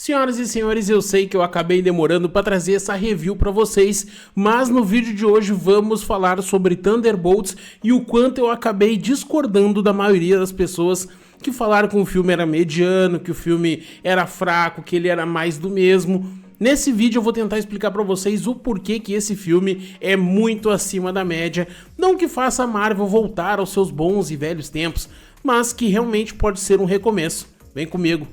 Senhoras e senhores, eu sei que eu acabei demorando para trazer essa review para vocês, mas no vídeo de hoje vamos falar sobre Thunderbolts e o quanto eu acabei discordando da maioria das pessoas que falaram que o filme era mediano, que o filme era fraco, que ele era mais do mesmo. Nesse vídeo eu vou tentar explicar para vocês o porquê que esse filme é muito acima da média, não que faça a Marvel voltar aos seus bons e velhos tempos, mas que realmente pode ser um recomeço. Vem comigo!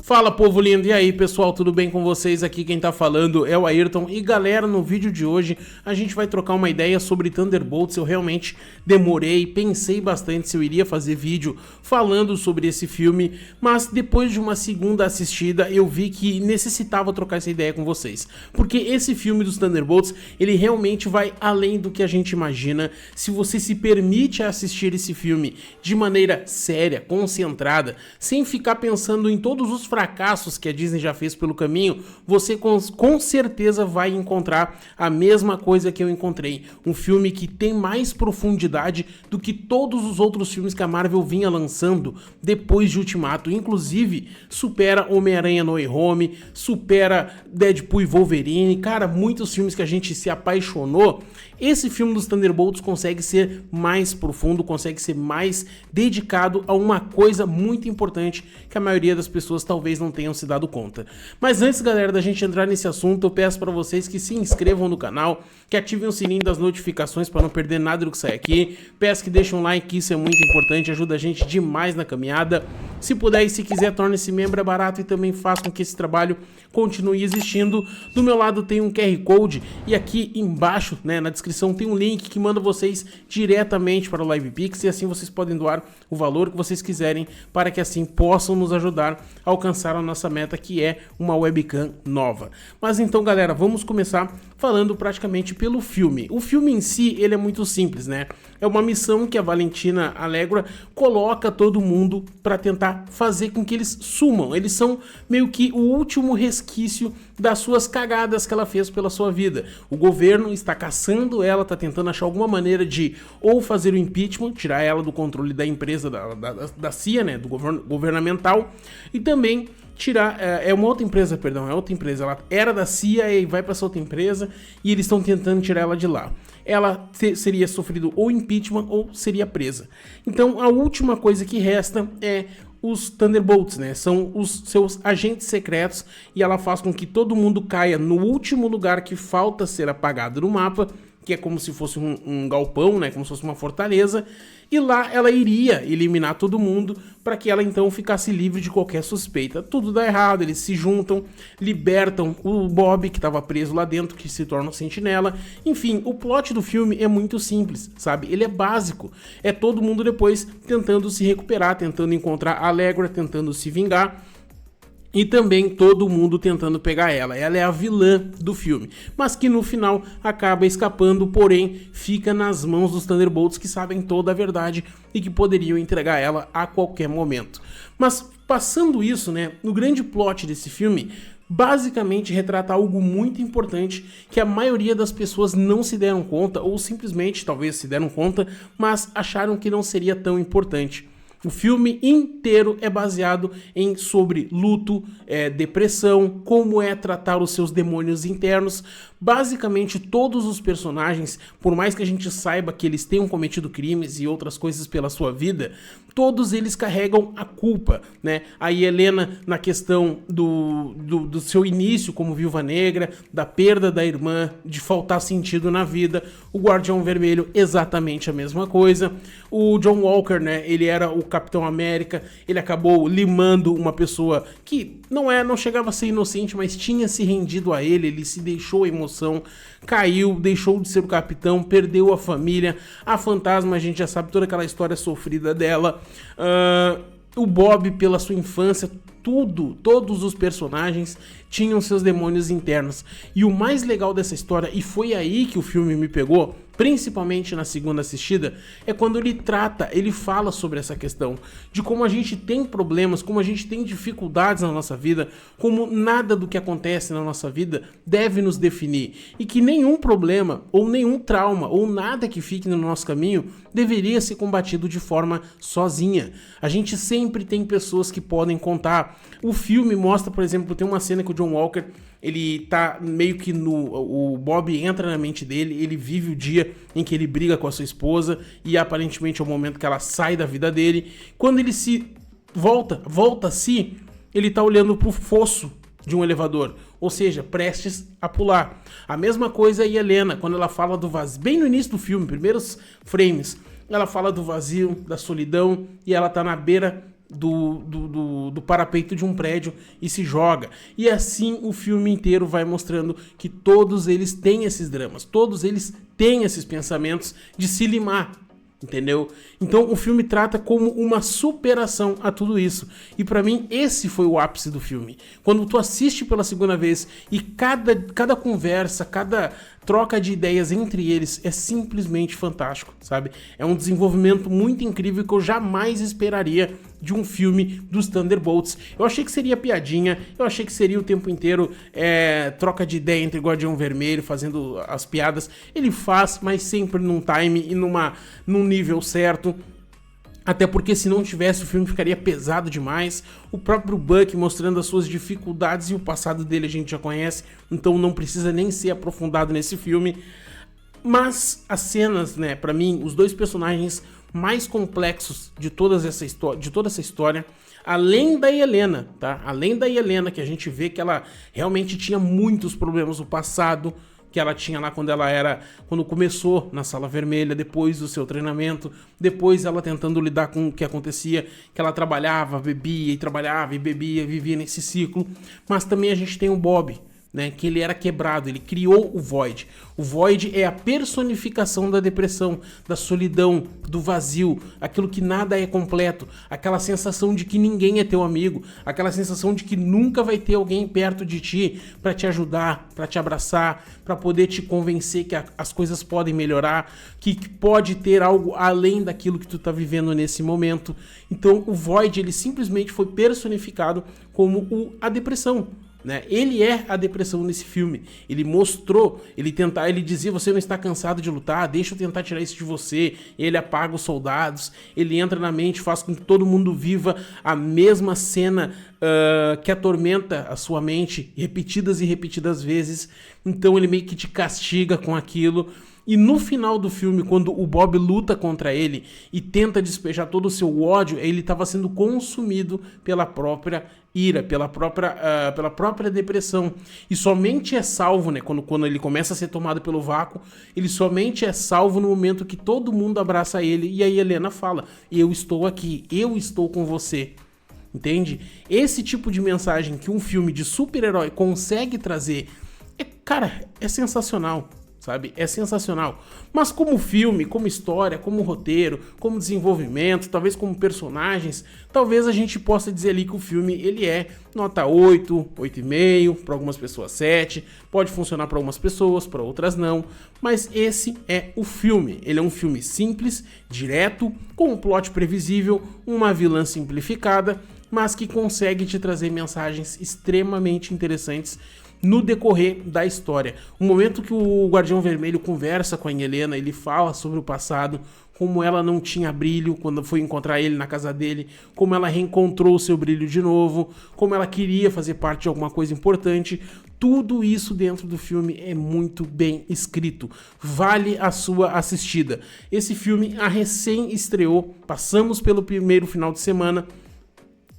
Fala, povo lindo, e aí pessoal, tudo bem com vocês? Aqui quem tá falando é o Ayrton e galera, no vídeo de hoje a gente vai trocar uma ideia sobre Thunderbolts. Eu realmente demorei, pensei bastante se eu iria fazer vídeo falando sobre esse filme, mas depois de uma segunda assistida eu vi que necessitava trocar essa ideia com vocês, porque esse filme dos Thunderbolts, ele realmente vai além do que a gente imagina. Se você se permite assistir esse filme de maneira séria, concentrada, sem ficar pensando em todos os fracassos que a Disney já fez pelo caminho, você com certeza vai encontrar a mesma coisa que eu encontrei. Um filme que tem mais profundidade do que todos os outros filmes que a Marvel vinha lançando depois de Ultimato. Inclusive, supera Homem-Aranha No Way Home, supera Deadpool e Wolverine. Cara, muitos filmes que a gente se apaixonou. Esse filme dos Thunderbolts consegue ser mais profundo, consegue ser mais dedicado a uma coisa muito importante que a maioria das pessoas talvez não tenham se dado conta. Mas antes, galera, da gente entrar nesse assunto, eu peço para vocês que se inscrevam no canal, que ativem o sininho das notificações para não perder nada do que sai aqui. Peço que deixem um like, que isso é muito importante, ajuda a gente demais na caminhada. Se puder e se quiser, torne-se membro, é barato e também faz com que esse trabalho continue existindo. Do meu lado tem um QR Code e aqui embaixo, né, na descrição tem um link que manda vocês diretamente para o LivePix e assim vocês podem doar o valor que vocês quiserem para que assim possam nos ajudar a alcançar a nossa meta, que é uma webcam nova. Mas então, galera, vamos começar falando praticamente pelo filme. O filme em si, ele é muito simples, né? É uma missão que a Valentina Allegra coloca todo mundo para tentar fazer com que eles sumam. Eles são meio que o último resquício das suas cagadas que ela fez pela sua vida. O governo está caçando ela, está tentando achar alguma maneira de ou fazer o impeachment, tirar ela do controle da empresa, da CIA, né, do governo governamental, e também tirar, é outra empresa, ela era da CIA e vai para essa outra empresa e eles estão tentando tirar ela de lá. Ela seria sofrido ou impeachment ou seria presa. Então a última coisa que resta é os Thunderbolts, né? São os seus agentes secretos e ela faz com que todo mundo caia no último lugar que falta ser apagado no mapa, que é como se fosse um galpão, né? Como se fosse uma fortaleza. E lá ela iria eliminar todo mundo para que ela então ficasse livre de qualquer suspeita. Tudo dá errado, eles se juntam, libertam o Bob que estava preso lá dentro, que se torna um sentinela. Enfim, o plot do filme é muito simples, sabe? Ele é básico. É todo mundo depois tentando se recuperar, tentando encontrar a Allegra, tentando se vingar. E também todo mundo tentando pegar ela. Ela é a vilã do filme, mas que no final acaba escapando, porém fica nas mãos dos Thunderbolts, que sabem toda a verdade e que poderiam entregar ela a qualquer momento. Mas passando isso, né, no grande plot desse filme, basicamente retrata algo muito importante que a maioria das pessoas não se deram conta, ou simplesmente talvez se deram conta, mas acharam que não seria tão importante. O filme inteiro é baseado sobre luto, depressão, como é tratar os seus demônios internos. Basicamente todos os personagens, por mais que a gente saiba que eles tenham cometido crimes e outras coisas pela sua vida, todos eles carregam a culpa, né? A Helena na questão do seu início como Viúva Negra, da perda da irmã, de faltar sentido na vida. O Guardião Vermelho, exatamente a mesma coisa. O John Walker, né? Ele era o Capitão América, ele acabou limando uma pessoa que não chegava a ser inocente, mas tinha se rendido a ele se deixou a emoção, caiu, deixou de ser o capitão, perdeu a família. A Fantasma, a gente já sabe toda aquela história sofrida dela. O Bob, pela sua infância, todos os personagens tinham seus demônios internos. E o mais legal dessa história, e foi aí que o filme me pegou, principalmente na segunda assistida, é quando ele fala sobre essa questão de como a gente tem problemas, como a gente tem dificuldades na nossa vida, como nada do que acontece na nossa vida deve nos definir, e que nenhum problema, ou nenhum trauma, ou nada que fique no nosso caminho deveria ser combatido de forma sozinha. A gente sempre tem pessoas que podem contar. O filme mostra, por exemplo, tem uma cena que o John Walker, ele tá meio que o Bob entra na mente dele, ele vive o dia em que ele briga com a sua esposa e aparentemente é o momento que ela sai da vida dele. Quando ele se volta-se, ele tá olhando pro fosso de um elevador, ou seja, prestes a pular. A mesma coisa a Helena, quando ela fala do vazio, bem no início do filme, primeiros frames, ela fala do vazio, da solidão, e ela tá na beira do parapeito de um prédio e se joga. E assim o filme inteiro vai mostrando que todos eles têm esses dramas, todos eles têm esses pensamentos de se limar, entendeu? Então o filme trata como uma superação a tudo isso. E pra mim esse foi o ápice do filme. Quando tu assiste pela segunda vez e cada conversa, cada troca de ideias entre eles é simplesmente fantástico, sabe? É um desenvolvimento muito incrível que eu jamais esperaria de um filme dos Thunderbolts. Eu achei que seria piadinha, eu achei que seria o tempo inteiro troca de ideia entre Guardião Vermelho, fazendo as piadas. Ele faz, mas sempre num time e num nível certo. Até porque se não tivesse, o filme ficaria pesado demais. O próprio Buck mostrando as suas dificuldades e o passado dele a gente já conhece, então não precisa nem ser aprofundado nesse filme. Mas as cenas, né, pra mim, os dois personagens mais complexos de toda essa história, além da Helena, tá? Além da Helena, que a gente vê que ela realmente tinha muitos problemas no passado, que ela tinha lá quando começou na Sala Vermelha, depois do seu treinamento, depois ela tentando lidar com o que acontecia, que ela trabalhava, bebia e trabalhava e bebia, vivia nesse ciclo. Mas também a gente tem o Bob, né, que ele era quebrado, ele criou o Void. O Void é a personificação da depressão, da solidão, do vazio, aquilo que nada é completo, aquela sensação de que ninguém é teu amigo, aquela sensação de que nunca vai ter alguém perto de ti para te ajudar, para te abraçar, para poder te convencer que as coisas podem melhorar, que pode ter algo além daquilo que tu tá vivendo nesse momento. Então o Void, ele simplesmente foi personificado como a depressão. Né? Ele é a depressão nesse filme. Ele mostrou, ele dizia: você não está cansado de lutar, deixa eu tentar tirar isso de você. Ele apaga os soldados, ele entra na mente, faz com que todo mundo viva a mesma cena que atormenta a sua mente repetidas e repetidas vezes. Então ele meio que te castiga com aquilo. E no final do filme, quando o Bob luta contra ele e tenta despejar todo o seu ódio, ele estava sendo consumido pela própria ira, pela própria depressão. E somente é salvo, né, quando ele começa a ser tomado pelo vácuo, ele somente é salvo no momento que todo mundo abraça ele e a Helena fala: eu estou aqui, eu estou com você. Entende? Esse tipo de mensagem que um filme de super-herói consegue trazer, é sensacional. Sabe? É sensacional. Mas como filme, como história, como roteiro, como desenvolvimento, talvez como personagens, talvez a gente possa dizer ali que o filme ele é nota 8, 8,5, para algumas pessoas 7, pode funcionar para algumas pessoas, para outras não, mas esse é o filme. Ele é um filme simples, direto, com um plot previsível, uma vilã simplificada, mas que consegue te trazer mensagens extremamente interessantes no decorrer da história. O momento que o Guardião Vermelho conversa com a Helena, ele fala sobre o passado, como ela não tinha brilho quando foi encontrar ele na casa dele, como ela reencontrou o seu brilho de novo, como ela queria fazer parte de alguma coisa importante. Tudo isso dentro do filme é muito bem escrito. Vale a sua assistida. Esse filme recém estreou, passamos pelo primeiro final de semana.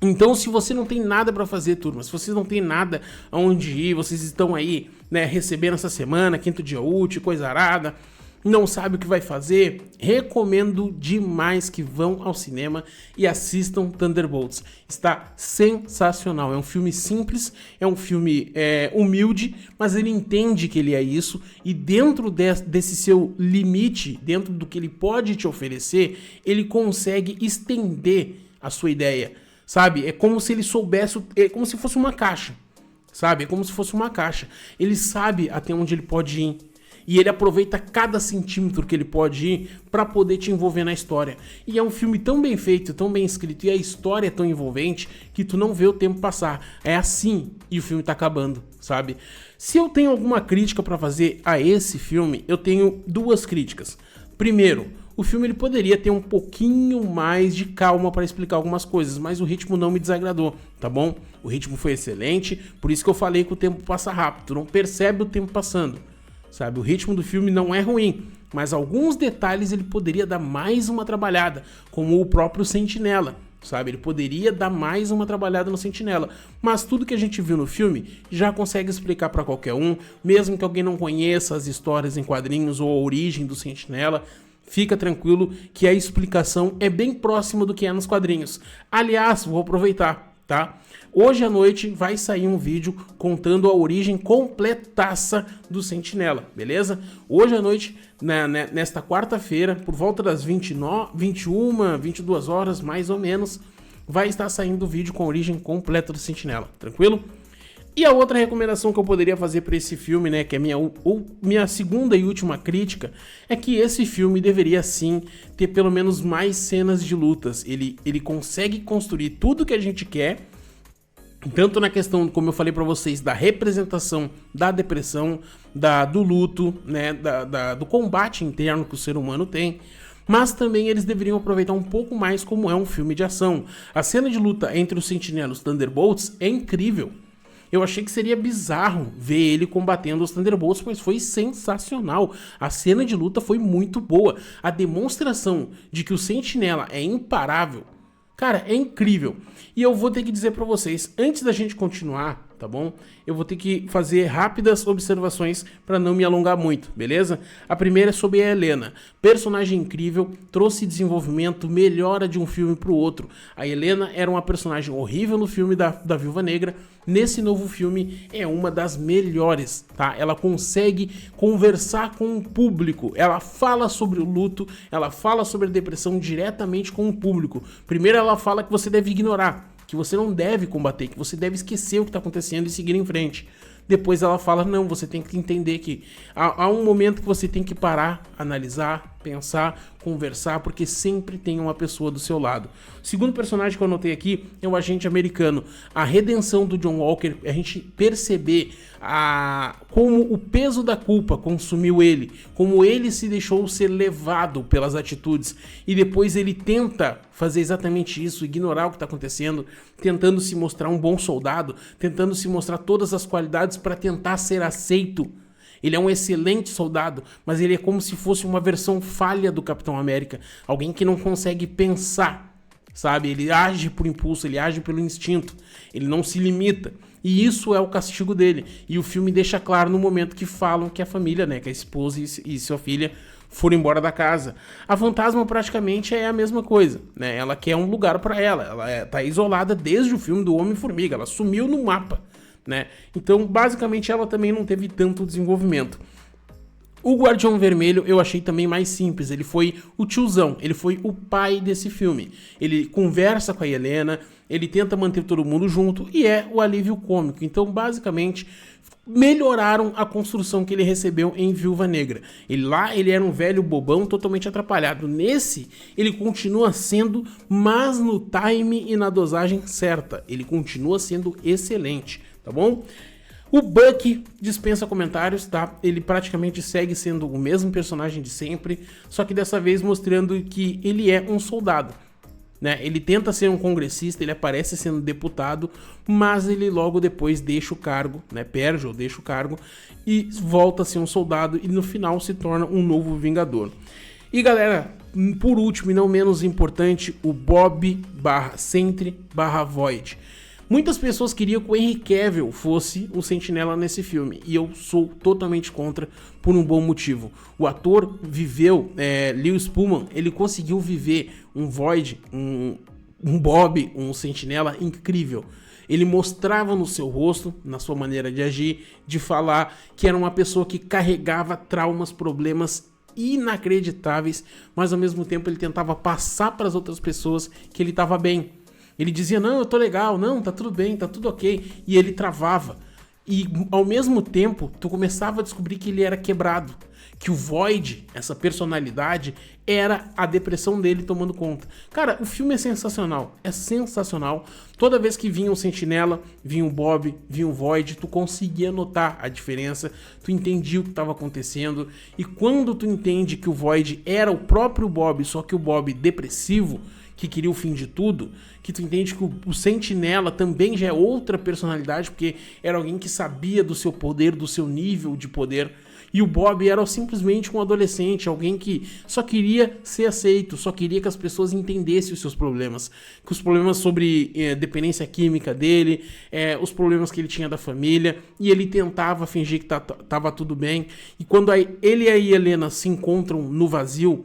Então, se você não tem nada para fazer, turma, se vocês não tem nada aonde ir, vocês estão aí, né, recebendo essa semana, quinto dia útil, coisa arada, não sabe o que vai fazer, recomendo demais que vão ao cinema e assistam Thunderbolts. Está sensacional, é um filme simples, é um filme humilde, mas ele entende que ele é isso, e dentro desse seu limite, dentro do que ele pode te oferecer, ele consegue estender a sua ideia. sabe? É como se ele soubesse, é como se fosse uma caixa, sabe? É como se fosse uma caixa. Ele sabe até onde ele pode ir. E ele aproveita cada centímetro que ele pode ir para poder te envolver na história. E é um filme tão bem feito, tão bem escrito, e a história é tão envolvente que tu não vê o tempo passar. É assim e o filme tá acabando, sabe? Se eu tenho alguma crítica para fazer a esse filme, eu tenho duas críticas. Primeiro, o filme ele poderia ter um pouquinho mais de calma para explicar algumas coisas, mas o ritmo não me desagradou, tá bom? O ritmo foi excelente, por isso que eu falei que o tempo passa rápido, tu não percebe o tempo passando. Sabe, o ritmo do filme não é ruim, mas alguns detalhes ele poderia dar mais uma trabalhada, como o próprio Sentinela, sabe? Ele poderia dar mais uma trabalhada no Sentinela, mas tudo que a gente viu no filme já consegue explicar para qualquer um, mesmo que alguém não conheça as histórias em quadrinhos ou a origem do Sentinela, fica tranquilo que a explicação é bem próxima do que é nos quadrinhos. Aliás, vou aproveitar, tá? Hoje à noite vai sair um vídeo contando a origem completaça do Sentinela, beleza? Hoje à noite, nesta quarta-feira, por volta das 21, 22 horas, mais ou menos, vai estar saindo o vídeo com a origem completa do Sentinela, tranquilo? E a outra recomendação que eu poderia fazer para esse filme, né, que é minha segunda e última crítica, é que esse filme deveria sim ter pelo menos mais cenas de lutas. Ele consegue construir tudo que a gente quer, tanto na questão, como eu falei pra vocês, da representação da depressão, do luto, né, do combate interno que o ser humano tem, mas também eles deveriam aproveitar um pouco mais como é um filme de ação. A cena de luta entre os Sentinela e os Thunderbolts é incrível. Eu achei que seria bizarro ver ele combatendo os Thunderbolts, mas foi sensacional. A cena de luta foi muito boa. A demonstração de que o Sentinela é imparável, cara, é incrível. E eu vou ter que dizer pra vocês, antes da gente continuar, tá bom? Eu vou ter que fazer rápidas observações pra não me alongar muito, beleza? A primeira é sobre a Helena. Personagem incrível, trouxe desenvolvimento, melhora de um filme pro outro. A Helena era uma personagem horrível no filme da Viúva Negra. Nesse novo filme é uma das melhores, tá? Ela consegue conversar com o público, ela fala sobre o luto, ela fala sobre a depressão diretamente com o público. Primeiro ela fala que você deve ignorar, que você não deve combater, que você deve esquecer o que está acontecendo e seguir em frente. Depois ela fala, não, você tem que entender que há um momento que você tem que parar, analisar, pensar, conversar, porque sempre tem uma pessoa do seu lado. O segundo personagem que eu anotei aqui é o agente americano. A redenção do John Walker, a gente perceber como o peso da culpa consumiu ele, como ele se deixou ser levado pelas atitudes, e depois ele tenta fazer exatamente isso, ignorar o que está acontecendo, tentando se mostrar um bom soldado, tentando se mostrar todas as qualidades para tentar ser aceito. Ele é um excelente soldado, mas ele é como se fosse uma versão falha do Capitão América. Alguém que não consegue pensar, sabe? Ele age por impulso, ele age pelo instinto. Ele não se limita. E isso é o castigo dele. E o filme deixa claro no momento que falam que a família, né, que a esposa e sua filha foram embora da casa. A Fantasma praticamente é a mesma coisa, né? Ela quer um lugar para ela. Ela tá isolada desde o filme do Homem-Formiga. Ela sumiu no mapa, né? Então, basicamente, ela também não teve tanto desenvolvimento. O Guardião Vermelho eu achei também mais simples. Ele foi o tiozão, ele foi o pai desse filme. Ele conversa com a Helena, ele tenta manter todo mundo junto e é o alívio cômico. Então, basicamente, melhoraram a construção que ele recebeu em Viúva Negra. Ele era um velho bobão totalmente atrapalhado. Nesse, ele continua sendo, mas no time e na dosagem certa. Ele continua sendo excelente, tá bom? O Bucky dispensa comentários, tá? Ele praticamente segue sendo o mesmo personagem de sempre, só que dessa vez mostrando que ele é um soldado, né? Ele tenta ser um congressista, ele aparece sendo deputado, mas ele logo depois deixa o cargo, né? Perde ou deixa o cargo e volta a ser um soldado e no final se torna um novo Vingador. E galera, por último e não menos importante, o Bob/Sentry/Void. Muitas pessoas queriam que o Henry Cavill fosse o Sentinela nesse filme, e eu sou totalmente contra por um bom motivo. O ator viveu, Lewis Pullman, ele conseguiu viver um Void, um Bob, um Sentinela incrível. Ele mostrava no seu rosto, na sua maneira de agir, de falar, que era uma pessoa que carregava traumas, problemas inacreditáveis, mas ao mesmo tempo ele tentava passar para as outras pessoas que ele estava bem. Ele dizia, não, eu tô legal, não, tá tudo bem, tá tudo ok. E ele travava. E ao mesmo tempo, tu começava a descobrir que ele era quebrado. Que o Void, essa personalidade, era a depressão dele tomando conta. Cara, o filme é sensacional. É sensacional. Toda vez que vinha o Sentinela, vinha o Bob, vinha o Void, tu conseguia notar a diferença. Tu entendia o que estava acontecendo. E quando tu entende que o Void era o próprio Bob, só que o Bob depressivo, que queria o fim de tudo, que tu entende que o Sentinela também já é outra personalidade, porque era alguém que sabia do seu poder, do seu nível de poder, e o Bob era simplesmente um adolescente, alguém que só queria ser aceito, só queria que as pessoas entendessem os seus problemas, que os problemas sobre dependência química dele, os problemas que ele tinha da família, e ele tentava fingir que tava tudo bem, e quando ele e a Helena se encontram no vazio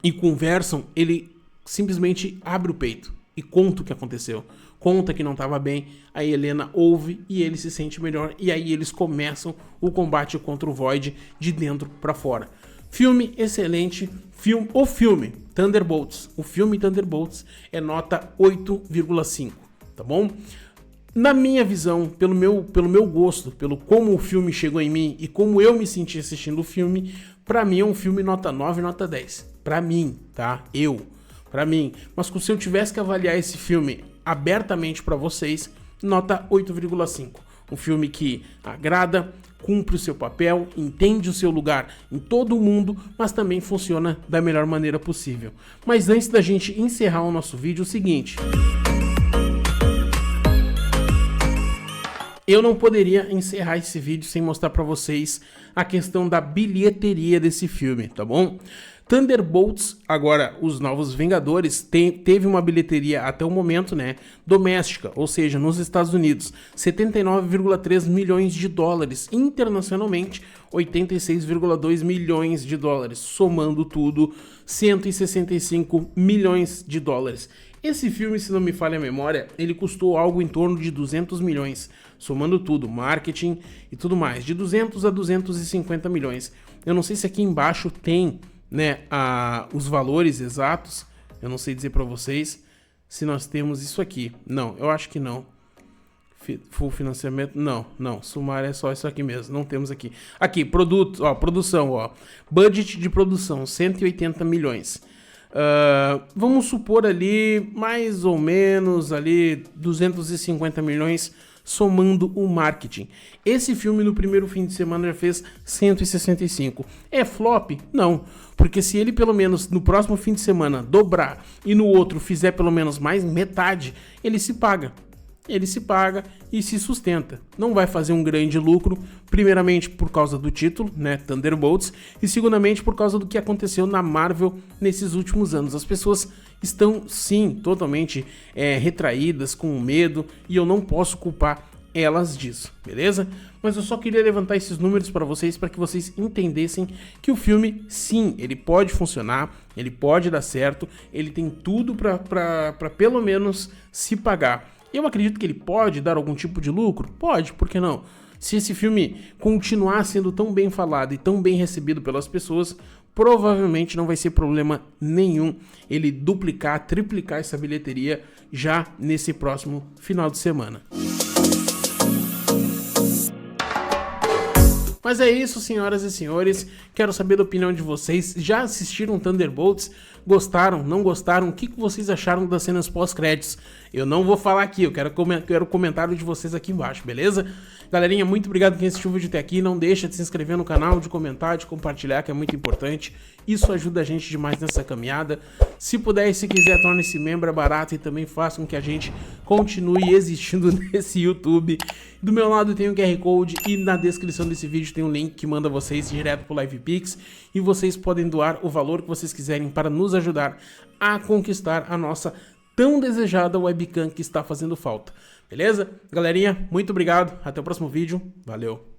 e conversam, ele simplesmente abre o peito e conta o que aconteceu. Conta que não estava bem, a Helena ouve e ele se sente melhor. E aí eles começam o combate contra o Void de dentro para fora. Filme excelente. O filme Thunderbolts. O filme Thunderbolts é nota 8,5, tá bom? Na minha visão, pelo meu gosto, pelo como o filme chegou em mim e como eu me senti assistindo o filme, pra mim é um filme nota 9, nota 10. Pra mim, tá? Pra mim. Mas se eu tivesse que avaliar esse filme abertamente pra vocês, nota 8,5. Um filme que agrada, cumpre o seu papel, entende o seu lugar em todo o mundo, mas também funciona da melhor maneira possível. Mas antes da gente encerrar o nosso vídeo, é o seguinte: eu não poderia encerrar esse vídeo sem mostrar pra vocês a questão da bilheteria desse filme, tá bom? Thunderbolts, agora os Novos Vingadores, teve uma bilheteria até o momento, né, doméstica, ou seja, nos Estados Unidos, 79,3 milhões de dólares, internacionalmente 86,2 milhões de dólares, somando tudo 165 milhões de dólares. Esse filme, se não me falha a memória, ele custou algo em torno de 200 milhões, somando tudo, marketing e tudo mais, de 200 a 250 milhões. Eu não sei se aqui embaixo tem, né, os valores exatos, eu não sei dizer para vocês se nós temos isso aqui. Não, eu acho que não. Full financiamento, não, sumário é só isso aqui mesmo, não temos aqui. Aqui, produção, budget de produção, 180 milhões. Vamos supor ali, mais ou menos, ali 250 milhões, somando o marketing. Esse filme no primeiro fim de semana já fez 165. É flop? Não, porque se ele pelo menos no próximo fim de semana dobrar e no outro fizer pelo menos mais metade, ele se paga. Ele se paga e se sustenta. Não vai fazer um grande lucro, primeiramente por causa do título, né, Thunderbolts, e segundamente por causa do que aconteceu na Marvel nesses últimos anos. As pessoas estão, sim, totalmente retraídas, com medo, e eu não posso culpar elas disso, beleza? Mas eu só queria levantar esses números para que vocês entendessem que o filme, sim, ele pode funcionar, ele pode dar certo, ele tem tudo para pelo menos se pagar. Eu acredito que ele pode dar algum tipo de lucro? Pode, por que não? Se esse filme continuar sendo tão bem falado e tão bem recebido pelas pessoas, provavelmente não vai ser problema nenhum ele duplicar, triplicar essa bilheteria já nesse próximo final de semana. Mas é isso, senhoras e senhores, quero saber da opinião de vocês. Já assistiram Thunderbolts? Gostaram? Não gostaram? O que vocês acharam das cenas pós-créditos? Eu não vou falar aqui, eu quero o comentário de vocês aqui embaixo, beleza? Galerinha, muito obrigado quem assistiu o vídeo até aqui. Não deixa de se inscrever no canal, de comentar, de compartilhar, que é muito importante. Isso ajuda a gente demais nessa caminhada. Se puder e se quiser, torne-se membro, é barato e também faça com que a gente continue existindo nesse YouTube. Do meu lado tem o QR Code e na descrição desse vídeo tem um link que manda vocês direto pro LivePix e vocês podem doar o valor que vocês quiserem para nos ajudar a conquistar a nossa tão desejada webcam que está fazendo falta. Beleza? Galerinha, muito obrigado. Até o próximo vídeo. Valeu!